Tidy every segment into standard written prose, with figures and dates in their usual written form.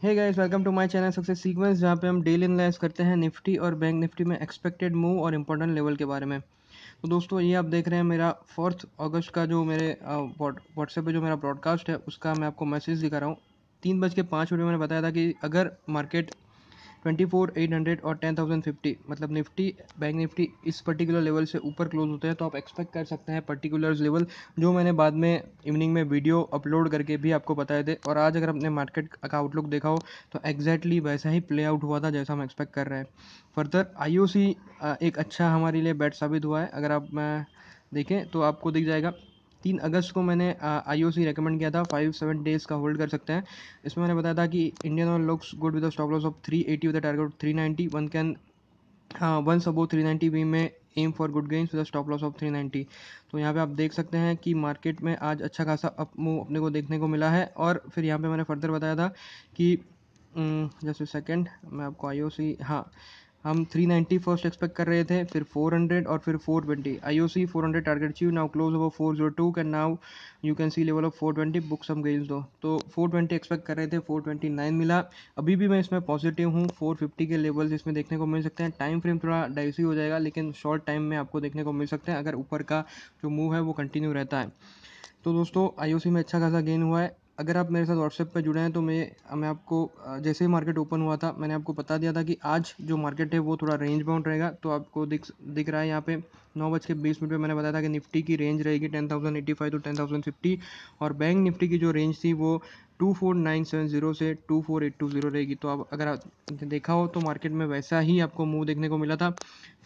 Hey guys, welcome to my channel success sequence, जहाँ पे हम डेली एनालाइज करते हैं निफ्टी और बैंक निफ्टी में एक्सपेक्टेड मूव और इंपॉर्टेंट लेवल के बारे में। तो दोस्तों, ये आप देख रहे हैं मेरा 4 अगस्त का जो मेरे व्हाट्सएप पे जो मेरा ब्रॉडकास्ट है उसका मैं आपको मैसेज दिखा रहा हूँ। 3:05 मैंने बताया था कि अगर मार्केट 24,800 और 10,050 मतलब निफ्टी बैंक निफ्टी इस पर्टिकुलर लेवल से ऊपर क्लोज होते हैं तो आप एक्सपेक्ट कर सकते हैं पर्टिकुलर लेवल, जो मैंने बाद में इवनिंग में वीडियो अपलोड करके भी आपको बताए थे। और आज अगर आपने मार्केट का आउटलुक देखा हो तो एग्जैक्टली वैसा ही प्ले आउट हुआ था जैसा हम एक्सपेक्ट कर रहे हैं। फर्दर आईओसी एक अच्छा हमारे लिए बैट साबित हुआ है। अगर आप देखें तो आपको दिख जाएगा 3 अगस्त को मैंने आईओसी रेकमेंड किया था 5-7 डेज का होल्ड कर सकते हैं। इसमें मैंने बताया था कि Indian Oil looks good with stop loss of 380 with target of 390 one can once above 390 we may aim for good gains with stop loss of 390। तो यहाँ पे आप देख सकते हैं कि मार्केट में आज अच्छा खासा अप मूव अपने को देखने को मिला है। और फिर यहाँ पे मैंने फर्दर बताया था कि जस्ट सेकंड मैं आपको आईओसी, हाँ, हम 390 फर्स्ट एक्सपेक्ट कर रहे थे, फिर 400 और फिर 420। IOC 400 target achieve, now close over 402 can now you can see level of 420 book some gains though. तो 420 एक्सपेक्ट कर रहे थे, 429 मिला। अभी भी मैं इसमें पॉजिटिव हूँ। 450 के लेवल्स इसमें देखने को मिल सकते हैं। टाइम फ्रेम थोड़ा डाइसी हो जाएगा लेकिन शॉर्ट टाइम में आपको देखने को मिल सकते हैं अगर ऊपर का जो मूव है वो कंटिन्यू रहता है। तो दोस्तों, आईओसी में अच्छा खासा गेन हुआ है। अगर आप मेरे साथ व्हाट्सएप पर जुड़े हैं तो मैं आपको जैसे ही मार्केट ओपन हुआ था मैंने आपको बता दिया था कि आज जो मार्केट है वो थोड़ा रेंज बाउंड रहेगा। तो आपको दिख रहा है यहाँ पे 9:20 पे मैंने बताया था कि निफ्टी की रेंज रहेगी 10,085 टू 10,050 और बैंक निफ्टी की जो रेंज थी वो 24,970 से 24,820 रहेगी। तो अब अगर आप देखा हो तो मार्केट में वैसा ही आपको मूव देखने को मिला था।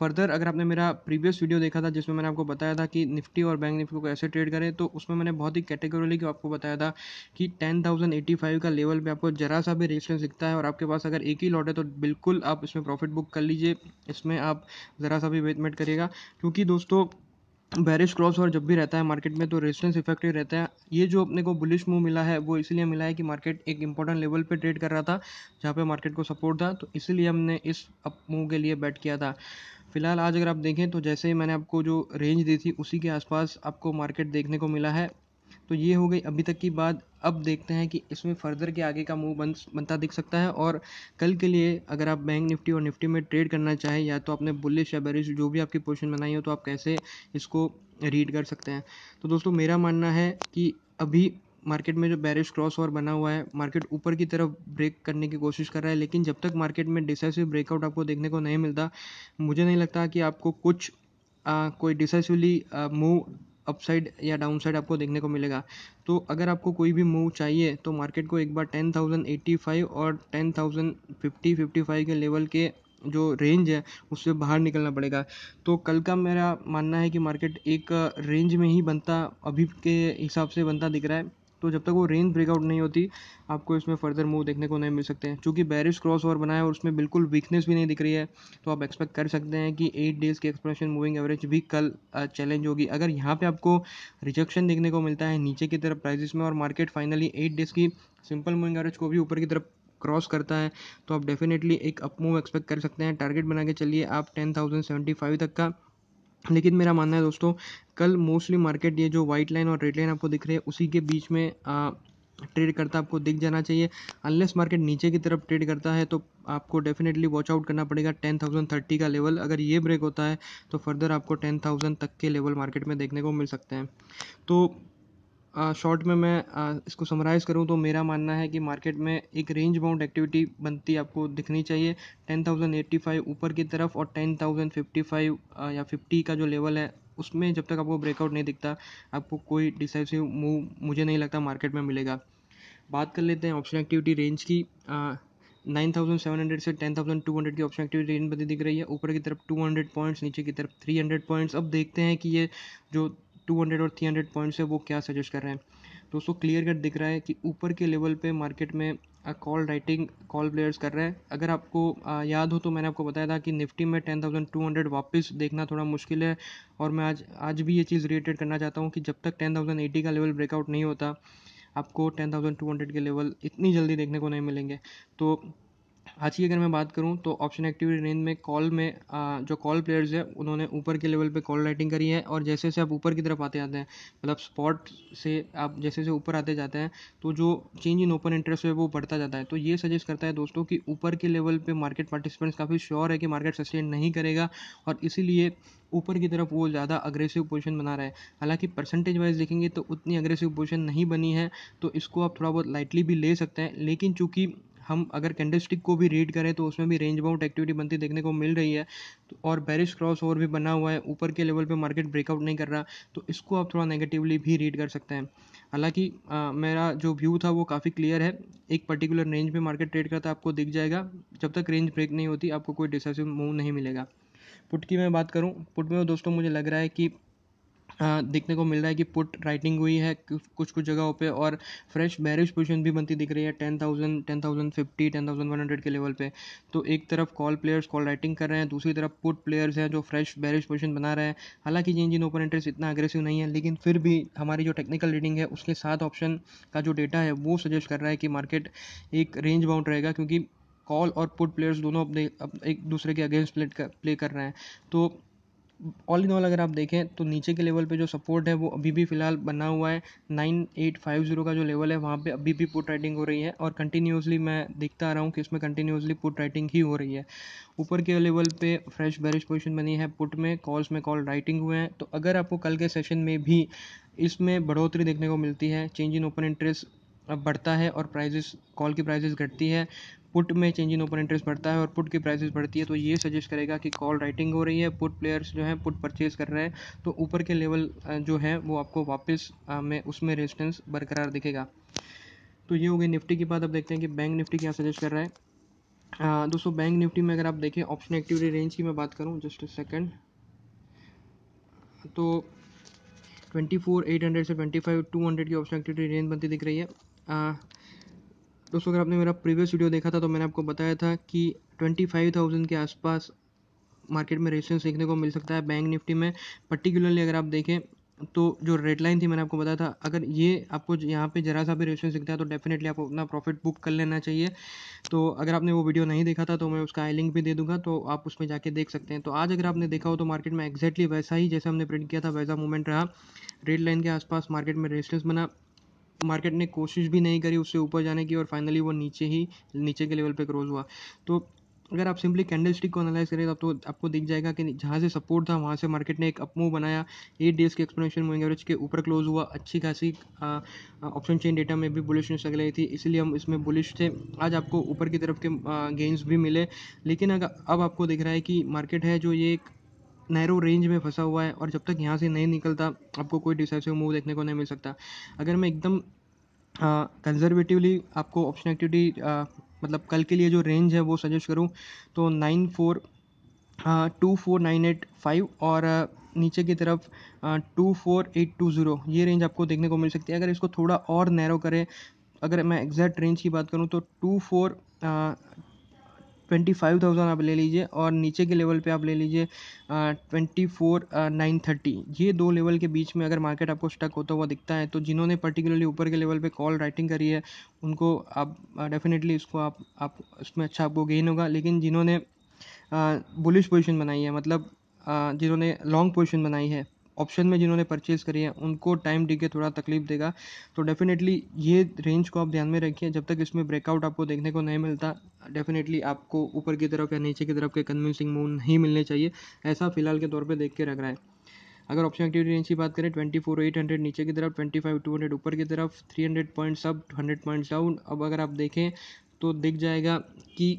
फर्दर अगर आपने मेरा प्रीवियस वीडियो देखा था जिसमें मैंने आपको बताया था कि निफ्टी और बैंक निफ्टी को कैसे ट्रेड करें, तो उसमें मैंने बहुत ही कैटेगोरिकली आपको बताया था कि 10,085 का लेवल पे आपको जरा सा भी रेजिस्टेंस दिखता है और आपके पास अगर एक ही लॉट है तो बिल्कुल आप इसमें प्रॉफिट बुक कर लीजिए। इसमें आप ज़रा सा भी वेट मत करिएगा, क्योंकि दोस्तों बेरिश क्रॉस और जब भी रहता है मार्केट में तो रेजिस्टेंस इफेक्टिव रहता है। ये जो अपने को बुलिश मूव मिला है वो इसलिए मिला है कि मार्केट एक इंपॉर्टेंट लेवल पे ट्रेड कर रहा था जहाँ पे मार्केट को सपोर्ट था, तो इसलिए हमने इस अप मूव के लिए बैट किया था। फिलहाल आज अगर आप देखें तो जैसे ही मैंने आपको जो रेंज दी थी उसी के आसपास आपको मार्केट देखने को मिला है। तो ये हो गई अभी तक की बात। अब देखते हैं कि इसमें फर्दर के आगे का मूव बनता दिख सकता है। और कल के लिए अगर आप बैंक निफ्टी और निफ्टी में ट्रेड करना चाहें, या तो आपने बुलिश या बेरिश जो भी आपकी पोजीशन बनाई हो, तो आप कैसे इसको रीड कर सकते हैं। तो दोस्तों, मेरा मानना है कि अभी मार्केट में जो बेरिश क्रॉस ओवर बना हुआ है, मार्केट ऊपर की तरफ ब्रेक करने की कोशिश कर रहा है, लेकिन जब तक मार्केट में डिसाइसिव ब्रेकआउट आपको देखने को नहीं मिलता, मुझे नहीं लगता कि आपको कुछ कोई डिसाइसिवली मूव अपसाइड या डाउनसाइड आपको देखने को मिलेगा। तो अगर आपको कोई भी मूव चाहिए तो मार्केट को एक बार 10,085 और 10,050-55 के लेवल के जो रेंज है उससे बाहर निकलना पड़ेगा। तो कल का मेरा मानना है कि मार्केट एक रेंज में ही बनता, अभी के हिसाब से बनता दिख रहा है। तो जब तक वो रेंज ब्रेकआउट नहीं होती आपको इसमें फर्दर मूव देखने को नहीं मिल सकते हैं। चूँकि बेरिश क्रॉस ओवर बनाया है और उसमें बिल्कुल वीकनेस भी नहीं दिख रही है, तो आप एक्सपेक्ट कर सकते हैं कि 8 डेज़ की एक्सप्रेशन मूविंग एवरेज भी कल चैलेंज होगी। अगर यहाँ पे आपको रिजेक्शन देखने को मिलता है नीचे की तरफ प्राइसेस में और मार्केट फाइनली 8 डेज़ की सिंपल मूविंग एवरेज को भी ऊपर की तरफ क्रॉस करता है, तो आप डेफिनेटली एक अप मूव एक्सपेक्ट कर सकते हैं। टारगेट बना के चलिए आप 10,075 तक का। लेकिन मेरा मानना है दोस्तों, कल मोस्टली मार्केट ये जो वाइट लाइन और रेड लाइन आपको दिख रही है उसी के बीच में ट्रेड करता आपको दिख जाना चाहिए। अनलेस मार्केट नीचे की तरफ ट्रेड करता है तो आपको डेफिनेटली वॉच आउट करना पड़ेगा 10,030 का लेवल। अगर ये ब्रेक होता है तो फर्दर आपको 10,000 तक के लेवल मार्केट में देखने को मिल सकते हैं। तो शॉर्ट में मैं इसको समराइज़ करूँ तो मेरा मानना है कि मार्केट में एक रेंज बाउंड एक्टिविटी बनती आपको दिखनी चाहिए 10,085 ऊपर की तरफ और 10,055 या 50 का जो लेवल है उसमें जब तक आपको ब्रेकआउट नहीं दिखता आपको कोई डिसाइसिव मूव मुझे नहीं लगता मार्केट में मिलेगा। बात कर लेते हैं ऑप्शन एक्टिविटी रेंज की। 9,700 से 10,200 की ऑप्शन एक्टिविटी रेंज बनी दिख रही है। ऊपर की तरफ 200 पॉइंट्स, नीचे की तरफ 300 पॉइंट्स। अब देखते हैं कि ये जो 200 और 300 पॉइंट्स है वो क्या सजेस्ट कर रहे हैं। दोस्तों, क्लियर कट दिख रहा है कि ऊपर के लेवल पे मार्केट में कॉल राइटिंग कॉल प्लेयर्स कर रहे हैं। अगर आपको याद हो तो मैंने आपको बताया था कि निफ्टी में 10,200 वापस देखना थोड़ा मुश्किल है। और मैं आज भी ये चीज़ रिएटेड करना चाहता हूँ कि जब तक 10,080 का लेवल ब्रेकआउट नहीं होता आपको 10,200 के लेवल इतनी जल्दी देखने को नहीं मिलेंगे। तो आज की अगर मैं बात करूं तो ऑप्शन एक्टिविटी रेंज में कॉल में जो कॉल प्लेयर्स है उन्होंने ऊपर के लेवल पे कॉल राइटिंग करी है, और जैसे जैसे आप ऊपर की तरफ आते जाते हैं, मतलब स्पॉट से आप जैसे जैसे ऊपर आते जाते हैं, तो जो चेंज इन ओपन इंटरेस्ट है वो बढ़ता जाता है। तो ये सजेस्ट करता है दोस्तों कि ऊपर के लेवल पे मार्केट पार्टिसिपेंट्स काफ़ी श्योर है कि मार्केट सस्टेन नहीं करेगा, और इसीलिए ऊपर की तरफ वो ज़्यादा अग्रेसिव पोजीशन बना रहा है। हालांकि परसेंटेज वाइज देखेंगे तो उतनी अग्रेसिव पोजीशन नहीं बनी है, तो इसको आप थोड़ा बहुत लाइटली भी ले सकते हैं। लेकिन चूंकि हम अगर कैंडलस्टिक को भी रीड करें तो उसमें भी रेंज बाउंड एक्टिविटी बनती देखने को मिल रही है, तो और बेरिश क्रॉस ओवर भी बना हुआ है, ऊपर के लेवल पे मार्केट ब्रेकआउट नहीं कर रहा, तो इसको आप थोड़ा नेगेटिवली भी रीड कर सकते हैं। हालांकि मेरा जो व्यू था वो काफ़ी क्लियर है, एक पर्टिकुलर रेंज पे मार्केट ट्रेड करता है, आपको दिख जाएगा। जब तक रेंज ब्रेक नहीं होती आपको कोई डिसाइसिव मूव नहीं मिलेगा। पुट की मैं बात करूं, पुट में दोस्तों मुझे लग रहा है कि देखने को मिल रहा है कि पुट राइटिंग हुई है कुछ कुछ जगहों पे, और फ्रेश बेरिश पोजीशन भी बनती दिख रही है 10,000 10,050 10,100 के लेवल पे। तो एक तरफ कॉल प्लेयर्स कॉल राइटिंग कर रहे हैं, दूसरी तरफ पुट प्लेयर्स हैं जो फ्रेश बेरिश पोजीशन बना रहे हैं। हालांकि चेंज इन ओपन इंटरेस्ट इतना अग्रेसिव नहीं है, लेकिन फिर भी हमारी जो टेक्निकल रीडिंग है उसके साथ ऑप्शन का जो डेटा है वो सजेस्ट कर रहा है कि मार्केट एक रेंज बाउंड रहेगा, क्योंकि कॉल और पुट प्लेयर्स दोनों अपने एक दूसरे के अगेंस्ट प्ले कर रहे हैं। तो ऑल इन ऑल अगर आप देखें तो नीचे के लेवल पे जो सपोर्ट है वो अभी भी फिलहाल बना हुआ है। 9850 का जो लेवल है वहाँ पे अभी भी पुट राइटिंग हो रही है, और कंटिन्यूसली मैं देखता आ रहा हूँ कि इसमें कंटिन्यूसली पुट राइटिंग ही हो रही है। ऊपर के लेवल पे फ्रेश बेरिश पोजीशन बनी है पुट में, कॉल्स में कॉल राइटिंग हुए हैं। तो अगर आपको कल के सेशन में भी इसमें बढ़ोतरी देखने को मिलती है, चेंज इन ओपन इंटरेस्ट अब बढ़ता है और प्राइजेस कॉल की प्राइजेस घटती है, पुट में चेंज इन ओपन इंटरेस्ट बढ़ता है और पुट की प्राइसेस बढ़ती है, तो ये सजेस्ट करेगा कि कॉल राइटिंग हो रही है, पुट प्लेयर्स जो हैं पुट परचेज कर रहे हैं। तो ऊपर के लेवल जो है वो आपको वापस में उसमें रेजिस्टेंस बरकरार दिखेगा। तो ये हो गई निफ्टी की बात। अब देखते हैं कि बैंक निफ्टी क्या सजेस्ट कर रहा है। दोस्तों बैंक निफ्टी में अगर आप देखें ऑप्शन एक्टिविटी रेंज की मैं बात करूँ, जस्ट अ सेकंड, तो 24,800 से 25,200 की ऑप्शन एक्टिविटी रेंज बनती दिख रही है। दोस्तों अगर आपने मेरा प्रीवियस वीडियो देखा था तो मैंने आपको बताया था कि 25,000 के आसपास मार्केट में रेजिस्टेंस देखने को मिल सकता है बैंक निफ्टी में। पर्टिकुलरली अगर आप देखें तो जो रेड लाइन थी मैंने आपको बताया था, अगर ये आपको यहाँ पे जरा सा भी रेजिस्टेंस दिखता है तो डेफिनेटली आपको अपना प्रॉफिट बुक कर लेना चाहिए। तो अगर आपने वो वीडियो नहीं देखा था तो मैं उसका आई लिंक भी दे दूंगा, तो आप उसमें जाके देख सकते हैं। तो आज अगर आपने देखा हो तो मार्केट में एक्जैक्टली वैसा ही जैसे हमने प्रिडिक्ट किया था वैसा मूवमेंट रहा। रेड लाइन के आसपास मार्केट में रेजिस्टेंस बना, मार्केट ने कोशिश भी नहीं करी उससे ऊपर जाने की, और फाइनली वो नीचे के लेवल पे क्लोज हुआ। तो अगर आप सिंपली कैंडल स्टिक को एनालाइज करें तो आपको दिख जाएगा कि जहाँ से सपोर्ट था वहाँ से मार्केट ने एक अप मूव बनाया, 8 डेज के एक्सपोनेंशियल मूविंग एवरेज के ऊपर क्लोज हुआ। अच्छी खासी ऑप्शन चेन डेटा में भी बुलिशनेस लग रही थी, इसलिए हम इसमें बुलिश थे। आज आपको ऊपर की तरफ के गेंस भी मिले, लेकिन अगर अब आपको दिख रहा है कि मार्केट है जो ये एक नैरो रेंज में फंसा हुआ है, और जब तक यहाँ से नहीं निकलता आपको कोई डिसाइसिव मूव देखने को नहीं मिल सकता। अगर मैं एकदम कंजर्वेटिवली आपको ऑप्शन एक्टिविटी मतलब कल के लिए जो रेंज है वो सजेस्ट करूँ तो 94,24985 और नीचे की तरफ 24,820, ये रेंज आपको देखने को मिल सकती है। अगर इसको थोड़ा और नैरो करें, अगर मैं एग्जैक्ट रेंज की बात करूँ तो 25,000 आप ले लीजिए, और नीचे के लेवल पे आप ले लीजिए 24,930। ये दो लेवल के बीच में अगर मार्केट आपको स्टक होता हुआ दिखता है तो जिन्होंने पर्टिकुलरली ऊपर के लेवल पे कॉल राइटिंग करी है उनको आप डेफिनेटली इसको आप उसमें अच्छा आपको गेन होगा। लेकिन जिन्होंने बुलिश पोजीशन बनाई है, मतलब जिन्होंने लॉन्ग पोजीशन बनाई है ऑप्शन में, जिन्होंने परचेज करी है, उनको टाइम डी के थोड़ा तकलीफ देगा। तो डेफिनेटली ये रेंज को आप ध्यान में रखिए, जब तक इसमें ब्रेकआउट आपको देखने को नहीं मिलता डेफिनेटली आपको ऊपर की तरफ या नीचे की तरफ के कन्विंसिंग मूव नहीं मिलने चाहिए, ऐसा फिलहाल के तौर पे देख के रख रहा है। अगर ऑप्शन एक्टिविटी रेंज की बात करें 24,800 नीचे की तरफ, 25,200 ऊपर की तरफ, 300 पॉइंट्स अप, 100 पॉइंट्स डाउन। अब अगर आप देखें तो दिख जाएगा कि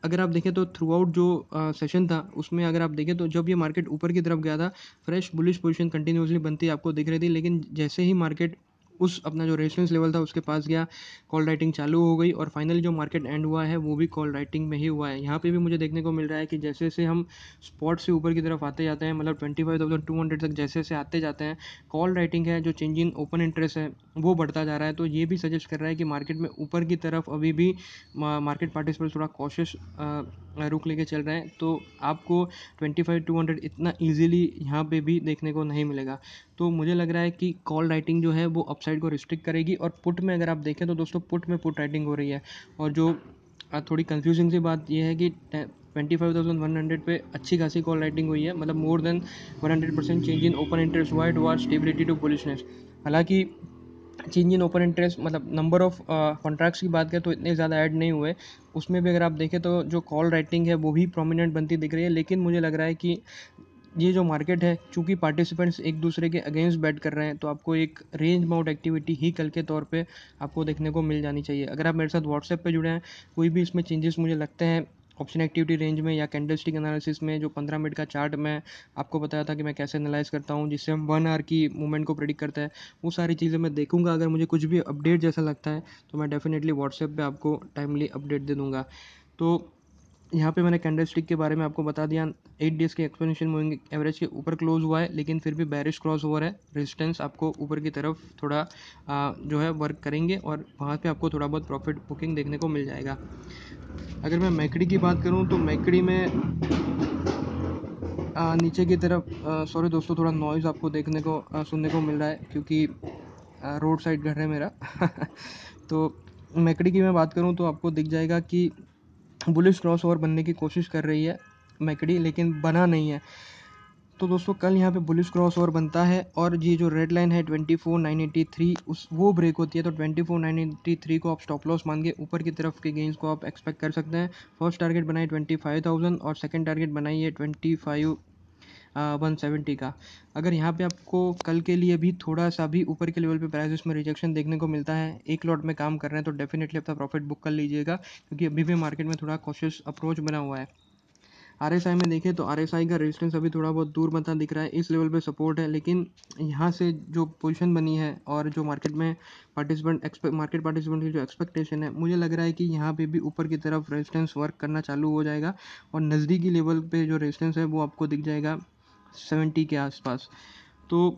अगर आप देखें तो थ्रू आउट जो सेशन था उसमें अगर आप देखें तो जब ये मार्केट ऊपर की तरफ गया था फ्रेश बुलिश पोजीशन कंटिन्यूसली बनती आपको दिख रही थी, लेकिन जैसे ही मार्केट उस अपना जो रेजिस्टेंस लेवल था उसके पास गया, कॉल राइटिंग चालू हो गई, और फाइनली जो मार्केट एंड हुआ है वो भी कॉल राइटिंग में ही हुआ है। यहाँ पे भी मुझे देखने को मिल रहा है कि जैसे जैसे हम स्पॉट से ऊपर की तरफ आते जाते हैं, मतलब 25,200 तक जैसे जैसे आते जाते हैं, कॉल राइटिंग है जो चेंज इन ओपन इंटरेस्ट है वो बढ़ता जा रहा है। तो ये भी सजेस्ट कर रहा है कि मार्केट में ऊपर की तरफ अभी भी मार्केट पार्टिसिपेंट थोड़ा कॉशियस रुख लेके चल रहे हैं। तो आपको 25,200 इतना ईजिली यहाँ पे भी देखने को नहीं मिलेगा। तो मुझे लग रहा है कि कॉल राइटिंग जो है वो अपसाइड को रिस्ट्रिक्ट करेगी। और पुट में अगर आप देखें तो दोस्तों पुट में पुट राइटिंग हो रही है, और जो थोड़ी कंफ्यूजिंग सी बात यह है कि 25,100 पे अच्छी खासी कॉल राइटिंग हुई है, मतलब more than 100% change in open interest वाइड वार स्टेबिलिटी टू बुलिशनेस। हालांकि चेंज इन ओपन इंटरेस्ट मतलब नंबर ऑफ कॉन्ट्रैक्ट्स की बात करें तो इतने ज़्यादा ऐड नहीं हुए, उसमें भी अगर आप देखें तो जो कॉल राइटिंग है वो भी प्रोमिनेंट बनती दिख रही है। लेकिन मुझे लग रहा है कि ये जो मार्केट है, चूंकि पार्टिसिपेंट्स एक दूसरे के अगेंस्ट बैट कर रहे हैं, तो आपको एक रेंज बाउंड एक्टिविटी ही कल के तौर पे आपको देखने को मिल जानी चाहिए। अगर आप मेरे साथ व्हाट्सएप पे जुड़े हैं, कोई भी इसमें चेंजेस मुझे लगते हैं ऑप्शन एक्टिविटी रेंज में या कैंडलस्टिक एनालिसिस में, जो 15 मिनट का चार्ट मैं आपको बताया था कि मैं कैसे एनालाइज करता हूँ जिससे हम 1 आवर की मूवमेंट को प्रेडिक्ट करता है, वो सारी चीज़ें मैं देखूंगा। अगर मुझे कुछ भी अपडेट जैसा लगता है तो मैं डेफिनेटली व्हाट्सएप पे आपको टाइमली अपडेट दे दूंगा। तो यहाँ पे मैंने कैंडलस्टिक के बारे में आपको बता दिया। 8 डेज़ के एक्सपोनेंशियल मूविंग एवरेज के ऊपर क्लोज हुआ है, लेकिन फिर भी बैरिश क्रॉस ओवर है। रेजिस्टेंस आपको ऊपर की तरफ थोड़ा जो है वर्क करेंगे और वहाँ पे आपको थोड़ा बहुत प्रॉफिट बुकिंग देखने को मिल जाएगा। अगर मैं मैकडी की बात करूँ तो मैकडी में नीचे की तरफ, सॉरी दोस्तों, थोड़ा नॉइज़ आपको देखने को सुनने को मिल रहा है क्योंकि रोड साइड घर है मेरा। तो मैकडी की मैं बात करूँ तो आपको दिख जाएगा कि बुलिश क्रॉस ओवर बनने की कोशिश कर रही है मैकडी, लेकिन बना नहीं है। तो दोस्तों कल यहाँ पे बुलिश क्रॉस ओवर बनता है और ये जो रेड लाइन है 24,983 उस वो ब्रेक होती है, तो 24,983 को आप स्टॉप लॉस मान के ऊपर की तरफ के गेंस को आप एक्सपेक्ट कर सकते हैं। फर्स्ट टारगेट बनाइए 25,000 और सेकंड टारगेट बनाइए 25,170 का। अगर यहाँ पे आपको कल के लिए भी थोड़ा सा भी ऊपर के लेवल पे प्राइसेस में रिजेक्शन देखने को मिलता है, एक लॉट में काम कर रहे हैं, तो डेफिनेटली अपना प्रॉफिट बुक कर लीजिएगा, क्योंकि अभी भी मार्केट में थोड़ा कॉशियस अप्रोच बना हुआ है। आरएसआई में देखें तो आरएसआई का रेजिस्टेंस अभी थोड़ा बहुत दूर बनता दिख रहा है, इस लेवल पे सपोर्ट है, लेकिन यहाँ से जो पोजीशन बनी है और जो मार्केट पार्टिसिपेंट की जो एक्सपेक्टेशन है, मुझे लग रहा है कि यहाँ पे भी ऊपर की तरफ रेजिस्टेंस वर्क करना चालू हो जाएगा और नज़दीकी लेवल पे जो रेजिस्टेंस है वो आपको दिख जाएगा 70 के आसपास। तो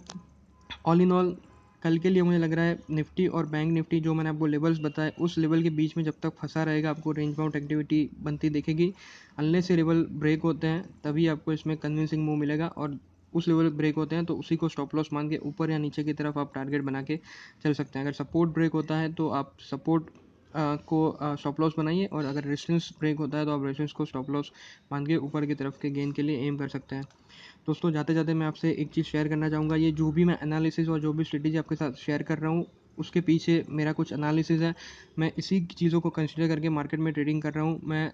ऑल इन ऑल कल के लिए मुझे लग रहा है निफ्टी और बैंक निफ्टी, जो मैंने आपको लेवल्स बताए, उस लेवल के बीच में जब तक फंसा रहेगा आपको रेंज बाउंड एक्टिविटी बनती दिखेगी। अनलेस से लेवल ब्रेक होते हैं तभी आपको इसमें कन्विंसिंग मूव मिलेगा, और उस लेवल ब्रेक होते हैं तो उसी को स्टॉप लॉस मान के ऊपर या नीचे की तरफ आप टारगेट बना के चल सकते हैं। अगर सपोर्ट ब्रेक होता है तो आप सपोर्ट को स्टॉप लॉस बनाइए, और अगर रेजिस्टेंस ब्रेक होता है तो आप रेजिस्टेंस को स्टॉप लॉस मान के ऊपर की तरफ के गेन के लिए एम कर सकते हैं। दोस्तों जाते जाते मैं आपसे एक चीज़ शेयर करना चाहूँगा, ये जो भी मैं एनालिसिस और जो भी स्ट्रेटेजी आपके साथ शेयर कर रहा हूँ उसके पीछे मेरा कुछ एनालिसिस है। मैं इसी चीज़ों को कंसिडर करके मार्केट में ट्रेडिंग कर रहा हूँ। मैं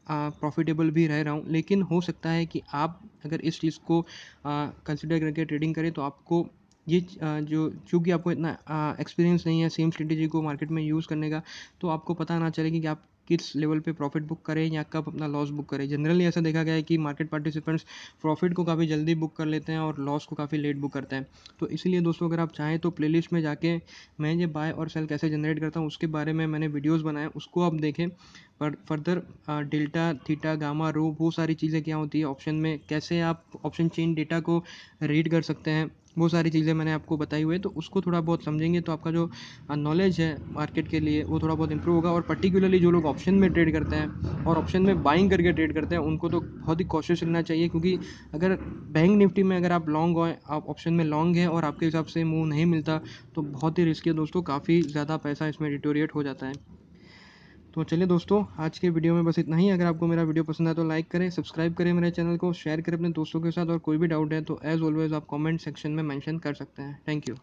प्रॉफिटेबल भी रह रहा हूँ, लेकिन हो सकता है कि आप अगर इस चीज़ को कंसिडर करके ट्रेडिंग करें तो आपको ये जो चूँकि आपको इतना एक्सपीरियंस नहीं है सेम स्ट्रेटेजी को मार्केट में यूज़ करने का, तो आपको पता ना चले कि आप किस लेवल पे प्रॉफिट बुक करें या कब अपना लॉस बुक करें। जनरली ऐसा देखा गया है कि मार्केट पार्टिसिपेंट्स प्रॉफिट को काफ़ी जल्दी बुक कर लेते हैं और लॉस को काफ़ी लेट बुक करते हैं। तो इसीलिए दोस्तों अगर आप चाहें तो प्लेलिस्ट में जाके मैं ये बाय और सेल कैसे जनरेट करता हूँ उसके बारे में मैंने वीडियोस बनाए, उसको आप देखें। पर फर्दर डेल्टा थीटा गामा रो वो सारी चीज़ें क्या होती है ऑप्शन में, कैसे आप ऑप्शन चेन डेटा को रीड कर सकते हैं, वो सारी चीज़ें मैंने आपको बताई हुई है। तो उसको थोड़ा बहुत समझेंगे तो आपका जो नॉलेज है मार्केट के लिए वो थोड़ा बहुत इंप्रूव होगा। और पर्टिकुलरली जो लोग ऑप्शन में ट्रेड करते हैं और ऑप्शन में बाइंग करके ट्रेड करते हैं उनको तो बहुत ही कॉशियस रहना चाहिए, क्योंकि अगर बैंक निफ्टी में अगर आप लॉन्ग हो, आप ऑप्शन में लॉन्ग है और आपके हिसाब से मूव नहीं मिलता, तो बहुत ही रिस्की है दोस्तों, काफ़ी ज़्यादा पैसा इसमें डिटोरिएट हो जाता है। तो चलिए दोस्तों, आज के वीडियो में बस इतना ही। अगर आपको मेरा वीडियो पसंद आया तो लाइक करें, सब्सक्राइब करें मेरे चैनल को, शेयर करें अपने दोस्तों के साथ, और कोई भी डाउट है तो एज ऑलवेज आप कमेंट सेक्शन में मेंशन कर सकते हैं। Thank you.